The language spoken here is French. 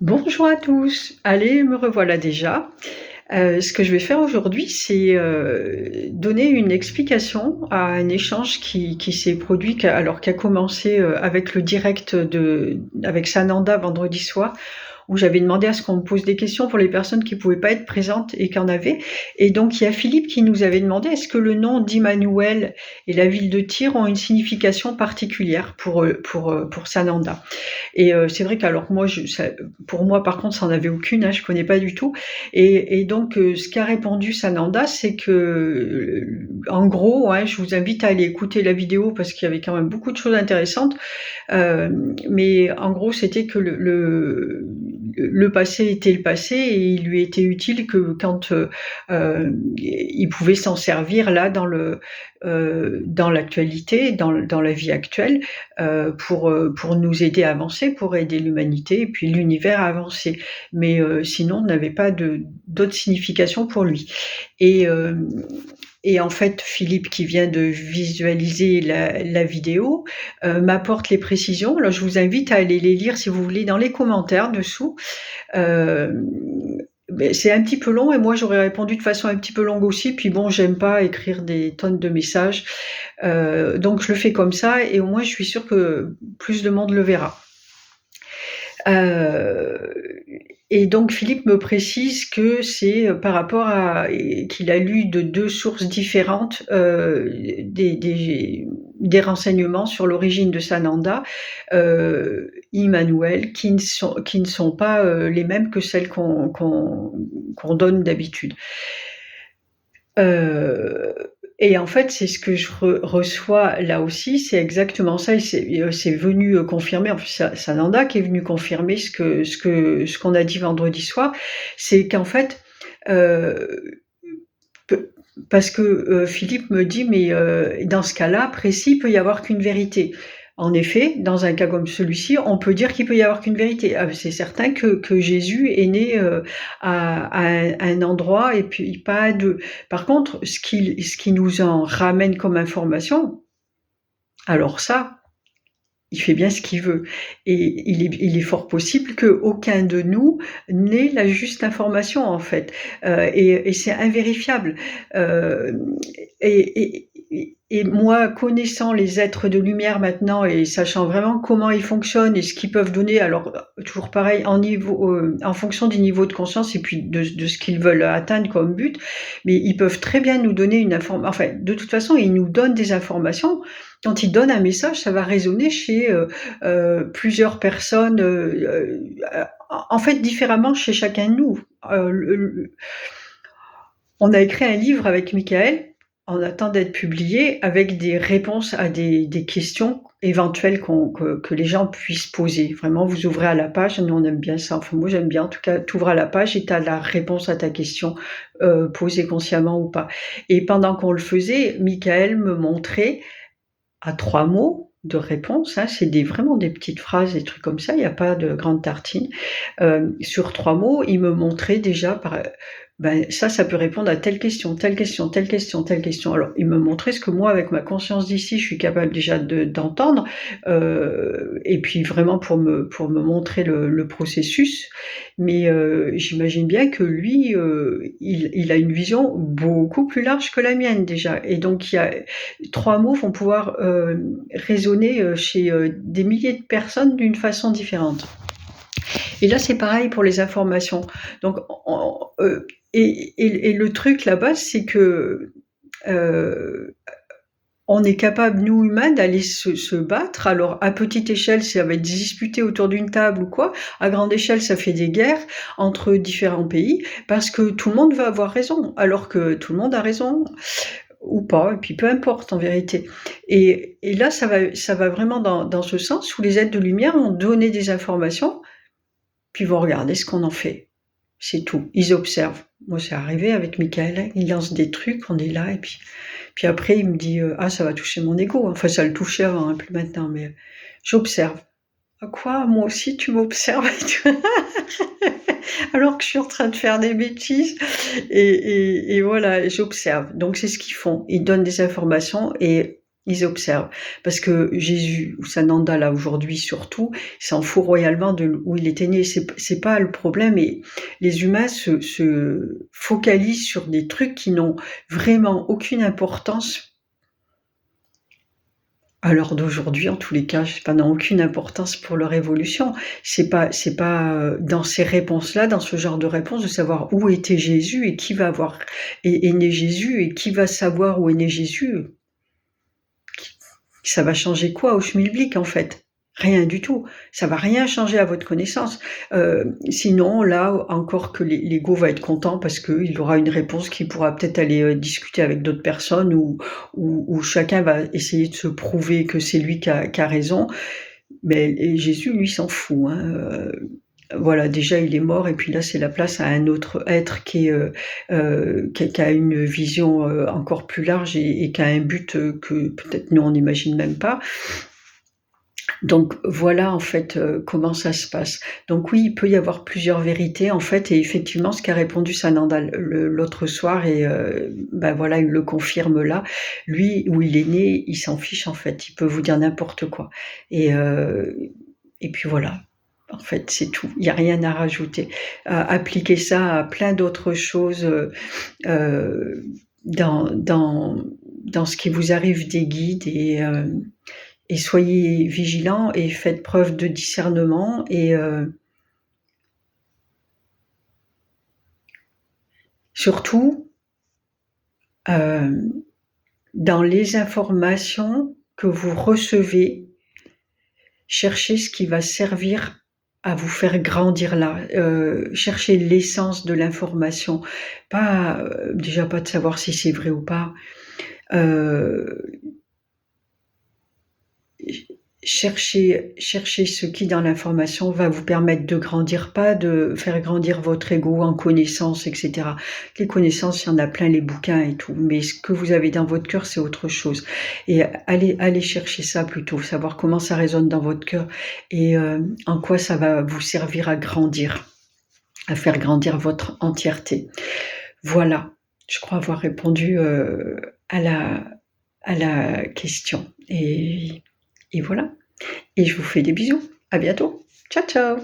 Bonjour à tous. Allez, me revoilà déjà. Ce que je vais faire aujourd'hui, c'est, donner une explication à un échange qui s'est produit qui a commencé, avec le direct avec Sananda vendredi soir, où j'avais demandé à ce qu'on me pose des questions pour les personnes qui pouvaient pas être présentes et qui en avaient. Et donc il y a Philippe qui nous avait demandé: «Est-ce que le nom d'Immanuel et la ville de Tyr ont une signification particulière pour Sananda?» Et c'est vrai qu'alors moi, pour moi, par contre, ça en avait aucune, hein, je connais pas du tout. Et donc, ce qu'a répondu Sananda, c'est que, en gros, hein, je vous invite à aller écouter la vidéo parce qu'il y avait quand même beaucoup de choses intéressantes. Mais en gros, c'était que le passé était le passé et il lui était utile que quand il pouvait s'en servir là dans l'actualité, dans la vie actuelle, pour nous aider à avancer, pour aider l'humanité et puis l'univers à avancer. Mais sinon, on n'avait pas d'autre signification pour lui. Et, euh, et en fait, Philippe, qui vient de visualiser la vidéo, m'apporte les précisions. Alors, je vous invite à aller les lire si vous voulez dans les commentaires dessous. Euh, c'est un petit peu long et moi j'aurais répondu de façon un petit peu longue aussi. Puis bon, j'aime pas écrire des tonnes de messages, donc je le fais comme ça et au moins je suis sûre que plus de monde le verra. Et donc Philippe me précise que c'est par rapport à qu'il a lu de deux sources différentes des renseignements sur l'origine de Sananda, Immanuel, qui ne sont pas les mêmes que celles qu'on donne d'habitude. Et en fait, c'est ce que je reçois là aussi, c'est exactement ça. Et c'est venu confirmer. En plus, Sananda qui est venu confirmer ce qu'on a dit vendredi soir, c'est qu'en fait, parce que Philippe me dit, mais dans ce cas-là précis, il peut y avoir qu'une vérité. En effet, dans un cas comme celui-ci, on peut dire qu'il peut y avoir qu'une vérité. C'est certain que Jésus est né à un endroit et puis pas à deux. Par contre, ce qui nous en ramène comme information, alors ça, il fait bien ce qu'il veut. Et il est fort possible qu'aucun de nous n'ait la juste information, en fait. Et c'est invérifiable. Euh, et, et moi, connaissant les êtres de lumière maintenant et sachant vraiment comment ils fonctionnent et ce qu'ils peuvent donner, alors toujours pareil, en fonction du niveau de conscience et puis de ce qu'ils veulent atteindre comme but, mais ils peuvent très bien nous donner une information. Enfin, de toute façon, ils nous donnent des informations. Quand ils donnent un message, ça va résonner chez plusieurs personnes, en fait différemment chez chacun de nous. On a écrit un livre avec Michael, en attend d'être publié, avec des réponses à des questions éventuelles que les gens puissent poser. Vraiment, vous ouvrez à la page, nous on aime bien ça, enfin moi j'aime bien, en tout cas, tu ouvres à la page et tu as la réponse à ta question, posée consciemment ou pas. Et pendant qu'on le faisait, Michael me montrait à 3 mots de réponse, hein, c'est vraiment des petites phrases, des trucs comme ça, il n'y a pas de grande tartine. Sur 3 mots, il me montrait déjà ça peut répondre à telle question, telle question, telle question, telle question. Alors, il me montrait ce que moi, avec ma conscience d'ici, je suis capable déjà d'entendre, et puis vraiment pour me montrer le processus. Mais j'imagine bien que lui, il a une vision beaucoup plus large que la mienne déjà. Et donc, 3 mots vont pouvoir résonner chez des milliers de personnes d'une façon différente. Et là, c'est pareil pour les informations. Donc, et le truc là-bas, c'est que on est capable, nous humains, d'aller se battre. Alors, à petite échelle, ça va être disputé autour d'une table ou quoi. À grande échelle, ça fait des guerres entre différents pays parce que tout le monde veut avoir raison, alors que tout le monde a raison ou pas, et puis peu importe en vérité. Et là, ça va vraiment dans ce sens où les êtres de lumière ont donné des informations, puis vont regarder ce qu'on en fait. C'est tout. Ils observent. Moi, c'est arrivé avec Michael, il lance des trucs, on est là, et puis après, il me dit ah, ça va toucher mon ego. Enfin, ça le touchait avant, hein, plus maintenant, mais j'observe. À quoi? Moi aussi, tu m'observes? Alors que je suis en train de faire des bêtises. Et voilà, j'observe. Donc, c'est ce qu'ils font. Ils donnent des informations et ils observent. Parce que Jésus, ou Sananda là aujourd'hui surtout, s'en fout royalement de où il était né. C'est pas le problème. Et les humains se focalisent sur des trucs qui n'ont vraiment aucune importance à l'heure d'aujourd'hui, en tous les cas, ça n'a aucune importance pour leur évolution. C'est pas dans ces réponses-là, dans ce genre de réponse, de savoir où était Jésus et qui va avoir est né Jésus et qui va savoir où est né Jésus. Ça va changer quoi au schmilblick en fait? Rien du tout. Ça va rien changer à votre connaissance. Sinon, là, encore que l'ego va être content parce qu'il aura une réponse qui pourra peut-être aller discuter avec d'autres personnes ou chacun va essayer de se prouver que c'est lui qui a raison. Mais Jésus, lui, s'en fout. Hein. Voilà, déjà il est mort et puis là c'est la place à un autre être qui a une vision encore plus large et qui a un but que peut-être nous on n'imagine même pas. Donc voilà en fait comment ça se passe. Donc oui, il peut y avoir plusieurs vérités en fait, et effectivement ce qu'a répondu Sananda l'autre soir, et ben voilà, il le confirme là. Lui, où il est né, il s'en fiche en fait, il peut vous dire n'importe quoi. Et puis voilà. En fait, c'est tout. Il n'y a rien à rajouter. Appliquez ça à plein d'autres choses dans ce qui vous arrive des guides, et soyez vigilants et faites preuve de discernement, et surtout dans les informations que vous recevez, cherchez ce qui va servir à vous faire grandir là. Cherchez l'essence de l'information. Déjà pas de savoir si c'est vrai ou pas. Cherchez ce qui dans l'information va vous permettre de grandir, pas de faire grandir votre ego en connaissances, etc. Les connaissances, il y en a plein, les bouquins et tout, mais ce que vous avez dans votre cœur, c'est autre chose. Et allez chercher ça plutôt, savoir comment ça résonne dans votre cœur et en quoi ça va vous servir à grandir, à faire grandir votre entièreté. Voilà, je crois avoir répondu à la question. Et voilà. Et je vous fais des bisous. À bientôt. Ciao, ciao.